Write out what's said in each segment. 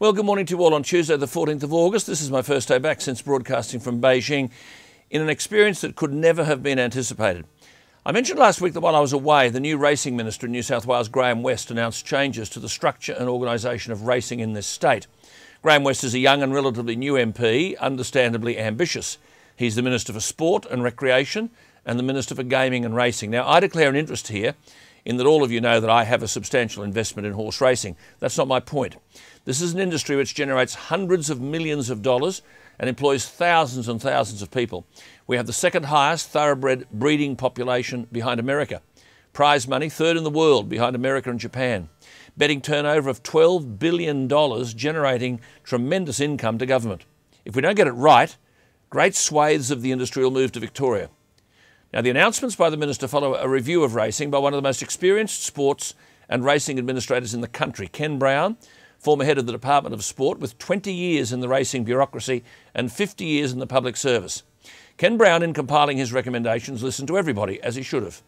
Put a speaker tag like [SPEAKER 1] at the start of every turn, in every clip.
[SPEAKER 1] Well, good morning to you all on Tuesday the 14th of August. This is my first day back since broadcasting from Beijing in an experience that could never have been anticipated. I mentioned last week that while I was away, the new racing minister in New South Wales, Graham West, announced changes to the structure and organisation of racing in this state. Graham West is a young and relatively new MP, understandably ambitious. He's the Minister for Sport and Recreation and the Minister for Gaming and Racing. Now, I declare an interest here in that all of you know that I have a substantial investment in horse racing. That's not my point. This is an industry which generates hundreds of millions of dollars and employs thousands and thousands of people. We have the second highest thoroughbred breeding population behind America. Prize money, third in the world behind America and Japan. Betting turnover of $12 billion, generating tremendous income to government. If we don't get it right, great swathes of the industry will move to Victoria. Now, the announcements by the Minister follow a review of racing by one of the most experienced sports and racing administrators in the country, Ken Brown, former head of the Department of Sport with 20 years in the racing bureaucracy and 50 years in the public service. Ken Brown, in compiling his recommendations, listened to everybody, as he should have.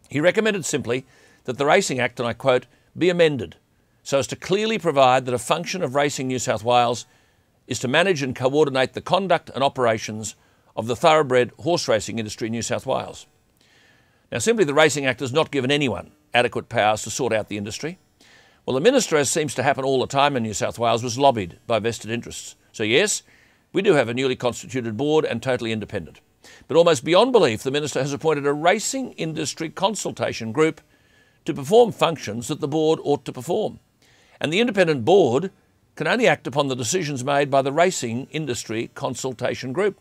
[SPEAKER 1] He recommended simply that the Racing Act, and I quote, be amended so as to clearly provide that a function of Racing New South Wales is to manage and coordinate the conduct and operations of the thoroughbred horse racing industry in New South Wales. Now, simply the Racing Act has not given anyone adequate powers to sort out the industry. Well, the Minister, as seems to happen all the time in New South Wales, was lobbied by vested interests. So yes, we do have a newly constituted board and totally independent. But almost beyond belief, the Minister has appointed a racing industry consultation group to perform functions that the board ought to perform. And the independent board can only act upon the decisions made by the racing industry consultation group.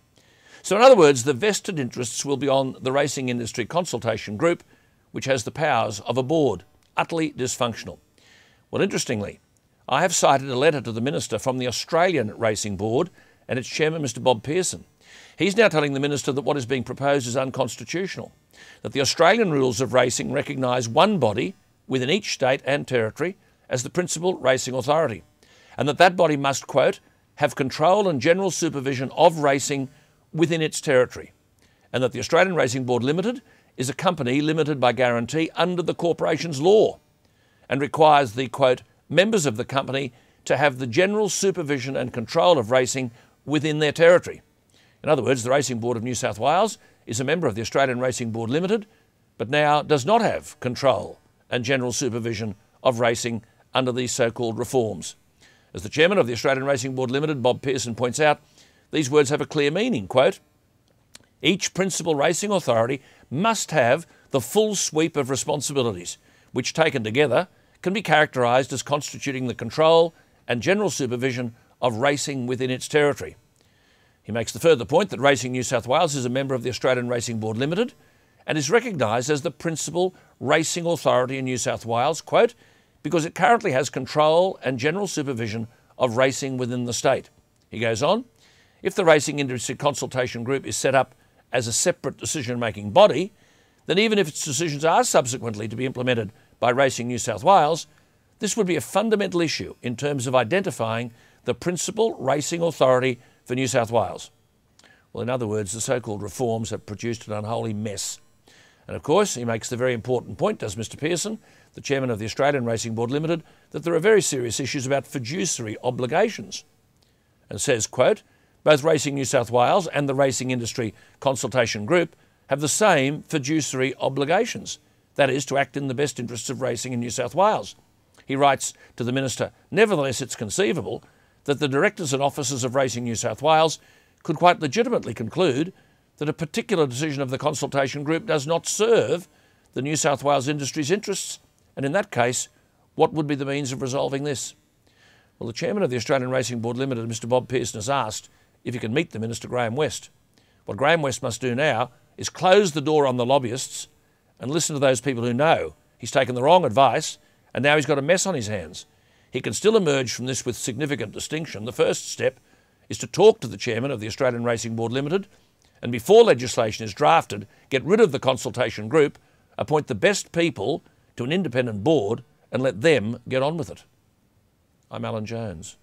[SPEAKER 1] So in other words, the vested interests will be on the Racing Industry Consultation Group, which has the powers of a board, utterly dysfunctional. Well, interestingly, I have cited a letter to the Minister from the Australian Racing Board and its chairman, Mr Bob Pearson. He's now telling the Minister that what is being proposed is unconstitutional, that the Australian rules of racing recognise one body within each state and territory as the principal racing authority, and that body must, quote, have control and general supervision of racing within its territory, and that the Australian Racing Board Limited is a company limited by guarantee under the corporation's law and requires the, quote, members of the company to have the general supervision and control of racing within their territory. In other words, the Racing Board of New South Wales is a member of the Australian Racing Board Limited, but now does not have control and general supervision of racing under these so-called reforms. As the chairman of the Australian Racing Board Limited, Bob Pearson, points out, these words have a clear meaning, quote, each principal racing authority must have the full sweep of responsibilities, which taken together can be characterised as constituting the control and general supervision of racing within its territory. He makes the further point that Racing New South Wales is a member of the Australian Racing Board Limited and is recognised as the principal racing authority in New South Wales, quote, because it currently has control and general supervision of racing within the state. He goes on, if the Racing Industry Consultation Group is set up as a separate decision-making body, then even if its decisions are subsequently to be implemented by Racing New South Wales, this would be a fundamental issue in terms of identifying the principal racing authority for New South Wales. Well, in other words, the so-called reforms have produced an unholy mess. And of course, he makes the very important point, does Mr Pearson, the chairman of the Australian Racing Board Limited, that there are very serious issues about fiduciary obligations. And says, quote, both Racing New South Wales and the Racing Industry Consultation Group have the same fiduciary obligations, that is, to act in the best interests of racing in New South Wales. He writes to the Minister, nevertheless, it's conceivable that the directors and officers of Racing New South Wales could quite legitimately conclude that a particular decision of the consultation group does not serve the New South Wales industry's interests, and in that case, what would be the means of resolving this? Well, the chairman of the Australian Racing Board Limited, Mr Bob Pearson, has asked if he can meet the Minister, Graham West. What Graham West must do now is close the door on the lobbyists and listen to those people who know he's taken the wrong advice and now he's got a mess on his hands. He can still emerge from this with significant distinction. The first step is to talk to the chairman of the Australian Racing Board Limited and before legislation is drafted, get rid of the consultation group, appoint the best people to an independent board and let them get on with it. I'm Alan Jones.